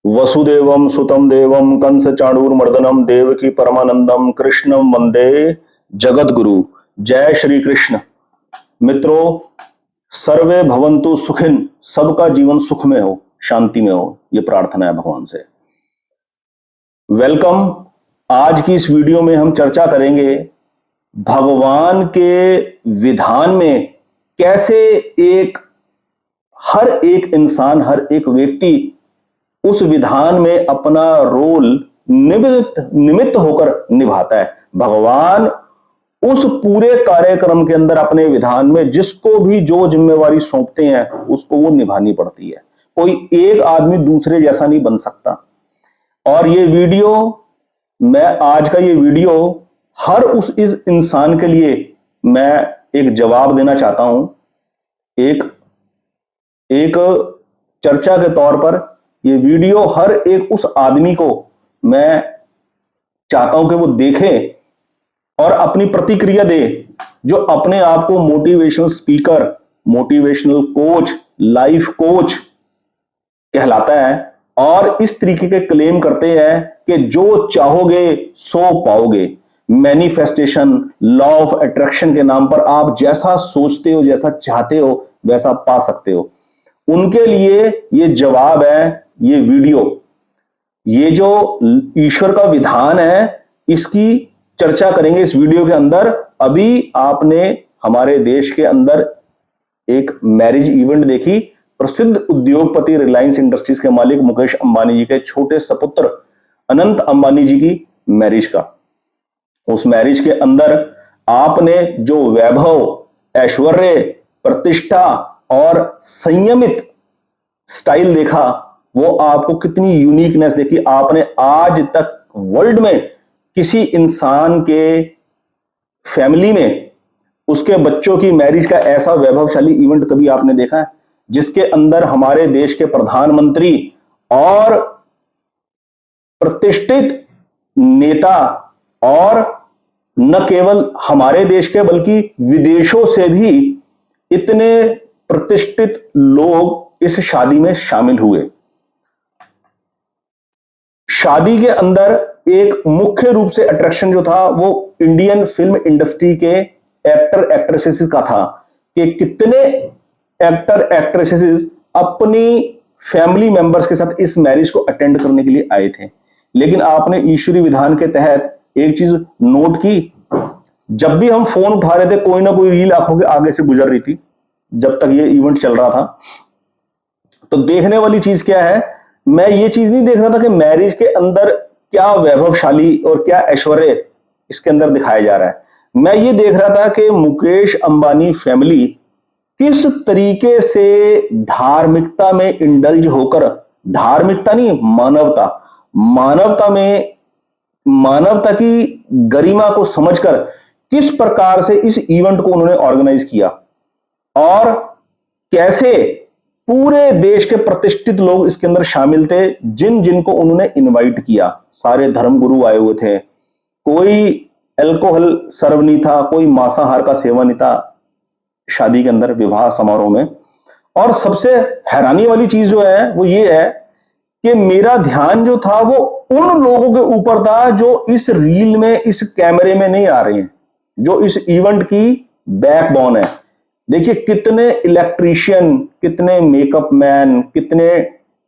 वसुदेवम सुतम देवम कंस चाणूरमर्दनम देवकी परमानंदम कृष्णम वंदे जगत गुरु। जय श्री कृष्ण। मित्रों, सर्वे भवन्तु सुखिन, सबका जीवन सुख में हो, शांति में हो, ये प्रार्थना है भगवान से। वेलकम। आज की इस वीडियो में हम चर्चा करेंगे भगवान के विधान में कैसे हर एक इंसान, हर एक व्यक्ति उस विधान में अपना रोल निमित्त होकर निभाता है। भगवान उस पूरे कार्यक्रम के अंदर अपने विधान में जिसको भी जो जिम्मेवारी सौंपते हैं उसको वो निभानी पड़ती है। कोई एक आदमी दूसरे जैसा नहीं बन सकता। और आज का ये वीडियो हर इस इंसान के लिए मैं एक जवाब देना चाहता हूं। एक चर्चा के तौर पर ये वीडियो हर एक उस आदमी को मैं चाहता हूं कि वो देखे और अपनी प्रतिक्रिया दे जो अपने आप को motivational speaker, motivational coach, life coach कहलाता है और इस तरीके के क्लेम करते हैं कि जो चाहोगे सो पाओगे। मैनिफेस्टेशन, लॉ ऑफ अट्रैक्शन के नाम पर आप जैसा सोचते हो, जैसा चाहते हो वैसा पा सकते हो। उनके लिए ये जवाब है ये वीडियो। ये जो ईश्वर का विधान है इसकी चर्चा करेंगे इस वीडियो के अंदर। अभी आपने हमारे देश के अंदर एक मैरिज इवेंट देखी, प्रसिद्ध उद्योगपति रिलायंस इंडस्ट्रीज के मालिक मुकेश अंबानी जी के छोटे सपुत्र अनंत अंबानी जी की मैरिज का। उस मैरिज के अंदर आपने जो वैभव, ऐश्वर्य, प्रतिष्ठा और संयमित स्टाइल देखा, वो आपको कितनी यूनिकनेस देखी। आपने आज तक वर्ल्ड में किसी इंसान के फैमिली में उसके बच्चों की मैरिज का ऐसा वैभवशाली इवेंट कभी आपने देखा है जिसके अंदर हमारे देश के प्रधानमंत्री और प्रतिष्ठित नेता और न केवल हमारे देश के बल्कि विदेशों से भी इतने प्रतिष्ठित लोग इस शादी में शामिल हुए। शादी के अंदर एक मुख्य रूप से अट्रैक्शन जो था वो इंडियन फिल्म इंडस्ट्री के एक्टर एक्ट्रेसेस का था कि कितने एक्टर एक्ट्रेसेस अपनी फैमिली मेंबर्स के साथ इस मैरिज को अटेंड करने के लिए आए थे। लेकिन आपने ईश्वरीय विधान के तहत एक चीज नोट की, जब भी हम फोन उठा रहे थे कोई ना कोई रील आंखों के आगे से गुजर रही थी जब तक ये इवेंट चल रहा था। तो देखने वाली चीज क्या है, मैं ये चीज नहीं देख रहा था कि मैरिज के अंदर क्या वैभवशाली और क्या ऐश्वर्य इसके अंदर दिखाया जा रहा है। मैं ये देख रहा था कि मुकेश अंबानी फैमिली किस तरीके से धार्मिकता में इंडल्ज होकर, धार्मिकता नहीं, मानवता की गरिमा को समझकर किस प्रकार से इस इवेंट को उन्होंने ऑर्गेनाइज किया और कैसे पूरे देश के प्रतिष्ठित लोग इसके अंदर शामिल थे जिनको उन्होंने इनवाइट किया। सारे धर्मगुरु आए हुए थे, कोई अल्कोहल सर्व नहीं था, कोई मांसाहार का सेवन नहीं था शादी के अंदर, विवाह समारोह में। और सबसे हैरानी वाली चीज जो है वो ये है कि मेरा ध्यान जो था वो उन लोगों के ऊपर था जो इस रील में, इस कैमरे में नहीं आ रहे हैं, जो इस इवेंट की बैकबोन है। देखिए कितने इलेक्ट्रीशियन, कितने मेकअप मैन, कितने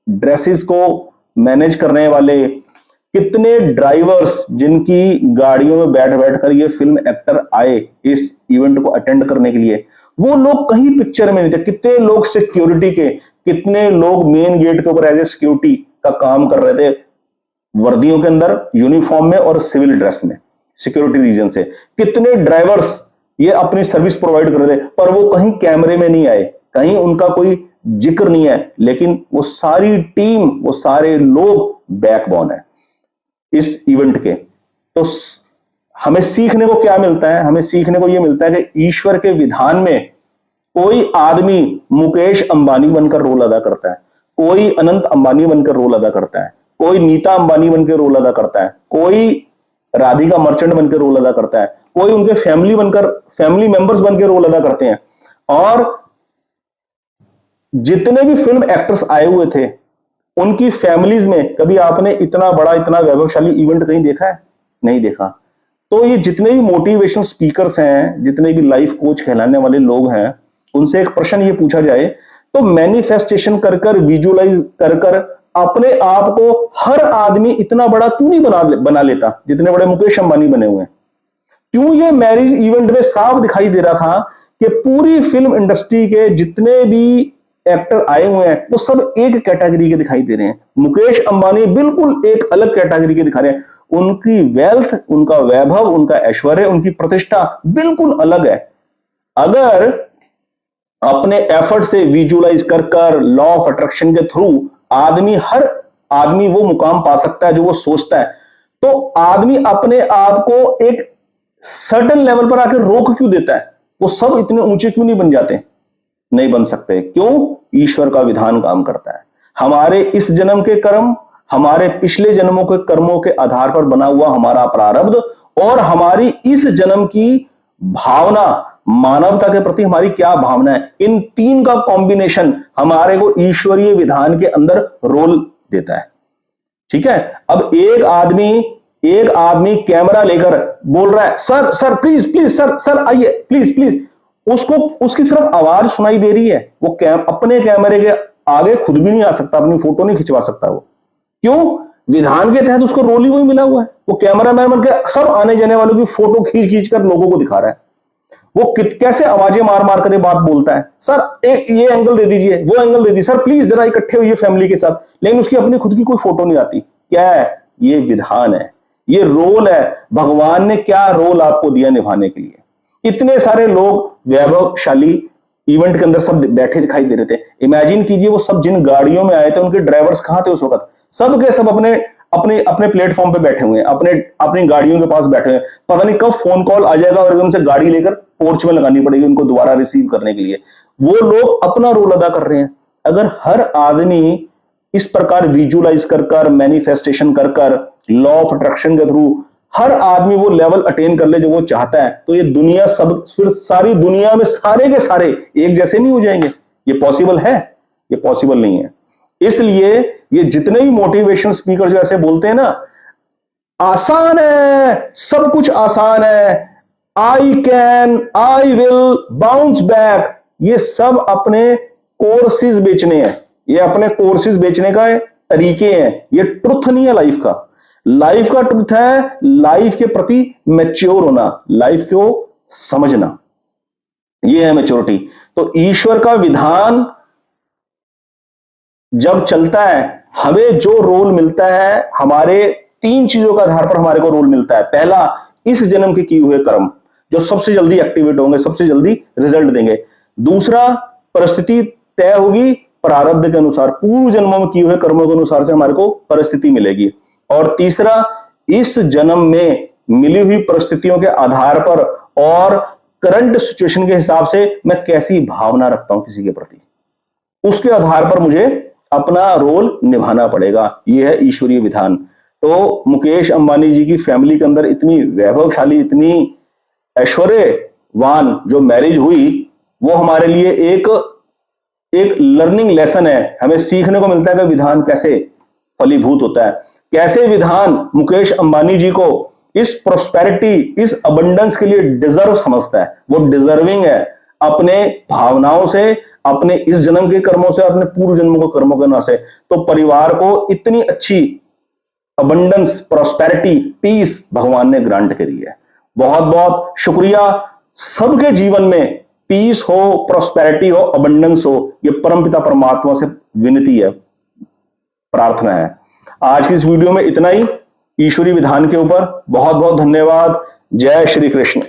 ड्रेसेस को मैनेज करने वाले, कितने ड्राइवर्स जिनकी गाड़ियों में बैठ बैठकर ये फिल्म एक्टर आए इस इवेंट को अटेंड करने के लिए, वो लोग कहीं पिक्चर में नहीं थे। कितने लोग सिक्योरिटी के, कितने लोग मेन गेट के ऊपर एज ए सिक्योरिटी का काम कर रहे थे, वर्दियों के अंदर, यूनिफॉर्म में और सिविल ड्रेस में, सिक्योरिटी रीजन से। कितने ड्राइवर्स ये अपनी सर्विस प्रोवाइड कर रहे थे, पर वो कहीं कैमरे में नहीं आए, कहीं उनका कोई जिक्र नहीं है, लेकिन वो सारी टीम, वो सारे लोग बैकबोन है इस इवेंट के। तो हमें सीखने को क्या मिलता है? हमें सीखने को यह मिलता है कि ईश्वर के विधान में कोई आदमी मुकेश अंबानी बनकर रोल अदा करता है, कोई अनंत अंबानी बनकर रोल अदा करता है, कोई नीता अंबानी बनकर रोल अदा करता है, कोई राधिका मर्चेंट बनकर रोल अदा करता है, कोई उनके फैमिली मेंबर्स बनकर रोल अदा करते हैं। और जितने भी फिल्म एक्टर्स आए हुए थे उनकी फैमिलीज में कभी आपने इतना बड़ा, इतना वैभवशाली इवेंट कहीं देखा है? नहीं देखा। तो ये जितने भी मोटिवेशनल स्पीकर्स हैं, जितने भी लाइफ कोच कहलाने वाले लोग हैं, उनसे एक प्रश्न ये पूछा जाए तो मैनिफेस्टेशन कर कर, विजुअलाइज कर कर अपने आप को हर आदमी इतना बड़ा क्यों नहीं बना लेता जितने बड़े मुकेश अंबानी बने हुए हैं? क्यों ये मैरिज इवेंट में साफ दिखाई दे रहा था कि पूरी फिल्म इंडस्ट्री के जितने भी एक्टर आए हुए हैं वो सब एक कैटेगरी के दिखाई दे रहे हैं। मुकेश अंबानी बिल्कुल एक अलग कैटेगरी के दिखा रहे हैं। उनकी वेल्थ, उनका वैभव, उनका ऐश्वर्य, उनकी प्रतिष्ठा बिल्कुल अलग है। अगर अपने एफर्ट से विजुअलाइज कर कर, लॉ ऑफ अट्रैक्शन के थ्रू हर आदमी वो मुकाम पा सकता है जो वो सोचता है, तो आदमी अपने आप को एक सर्टेन लेवल पर आकर रोक क्यों देता है? वो सब इतने ऊंचे क्यों नहीं बन जाते? नहीं बन सकते। क्यों? ईश्वर का विधान काम करता है। हमारे इस जन्म के कर्म, हमारे पिछले जन्मों के कर्मों के आधार पर बना हुआ हमारा प्रारब्ध और हमारी इस जन्म की भावना, मानवता के प्रति हमारी क्या भावना है, इन तीन का कॉम्बिनेशन हमारे को ईश्वरीय विधान के अंदर रोल देता है। ठीक है। अब एक आदमी कैमरा लेकर बोल रहा है, sir sir please please, sir आइए प्लीज प्लीज, उसकी सिर्फ आवाज सुनाई दे रही है। वो अपने कैमरे के आगे खुद भी नहीं आ सकता, अपनी फोटो नहीं खिंचवा सकता। वो क्यों? विधान के तहत उसको रोल ही वही मिला हुआ है। वो कैमरामैन बन के सब आने जाने वालों की फोटो खींच खींच कर लोगों को दिखा रहा है। वो कैसे आवाजें मार मार कर ये बात बोलता है, सर ये एंगल दे दीजिए, वो एंगल दे दीजिए, सर प्लीज जरा इकट्ठे होइए फैमिली के साथ, लेकिन उसकी अपनी खुद की कोई फोटो नहीं आती। क्या है? ये विधान है, ये रोल है। भगवान ने क्या रोल आपको दिया निभाने के लिए? इतने सारे लोग वैभवशाली इवेंट के अंदर सब बैठे दिखाई दे रहे थे। इमेजिन कीजिए वो सब जिन गाड़ियों में आए थे उनके ड्राइवर्स कहां थे उस वक्त? सब के सब अपने अपने अपने प्लेटफॉर्म पे बैठे हुए हैं, अपनी गाड़ियों के पास बैठे हुए हैं। पता नहीं कब फोन कॉल आ जाएगा और एकदम से गाड़ी लेकर पोर्च में लगानी पड़ेगी उनको दोबारा रिसीव करने के लिए। वो लोग अपना रोल अदा कर रहे हैं। अगर हर आदमी इस प्रकार विजुअलाइज कर कर, मैनिफेस्टेशन कर कर, लॉ ऑफ अट्रैक्शन के थ्रू हर आदमी वो लेवल अटेन कर ले जो वो चाहता है, तो ये दुनिया फिर सारी दुनिया में सारे के सारे एक जैसे नहीं हो जाएंगे। ये पॉसिबल है? ये पॉसिबल नहीं है। इसलिए ये जितने भी मोटिवेशन स्पीकर जो ऐसे बोलते हैं ना, आसान है, सब कुछ आसान है, I can, I will bounce back, ये सब अपने कोर्सेज बेचने हैं। ये अपने कोर्सेज बेचने का तरीके हैं। ये ट्रुथ नहीं है लाइफ का। लाइफ का ट्रुथ है लाइफ के प्रति मैच्योर होना, लाइफ को समझना। ये है मैच्योरिटी। तो ईश्वर का विधान जब चलता है, हमें जो रोल मिलता है, हमारे तीन चीजों के आधार पर हमारे को रोल मिलता है। पहला, इस जन्म के किए हुए कर्म जो सबसे जल्दी एक्टिवेट होंगे, सबसे जल्दी रिजल्ट देंगे। दूसरा, परिस्थिति तय होगी प्रारब्ध के अनुसार, पूर्व जन्मों में किए हुए कर्मों के अनुसार से हमारे को परिस्थिति मिलेगी। और तीसरा, इस जन्म में मिली हुई परिस्थितियों के आधार पर और करंट सिचुएशन के हिसाब से मैं कैसी भावना रखता हूं किसी के प्रति, उसके आधार पर मुझे अपना रोल निभाना पड़ेगा। यह है ईश्वरीय विधान। तो मुकेश अंबानी जी की फैमिली के अंदर इतनी वैभवशाली, इतनी ऐश्वर्यवान जो मैरिज हुई, वो हमारे लिए एक लर्निंग लेसन है। हमें सीखने को मिलता है कि विधान कैसे फलीभूत होता है, कैसे विधान मुकेश अंबानी जी को इस प्रोस्पेरिटी, इस अबंडेंस के लिए डिजर्व समझता है। वो डिजर्विंग है अपने भावनाओं से, अपने इस जन्म के कर्मों से, अपने पूर्व जन्मों के कर्मों के से। तो परिवार को इतनी अच्छी अबंडेंस, प्रोस्पेरिटी, पीस भगवान ने ग्रांट करी है। बहुत बहुत शुक्रिया। सबके जीवन में पीस हो, प्रोस्पेरिटी हो, अबंडेंस हो, ये परमपिता परमात्मा से विनती है, प्रार्थना है। आज की इस वीडियो में इतना ही ईश्वरीय विधान के ऊपर। बहुत बहुत धन्यवाद। जय श्री कृष्ण।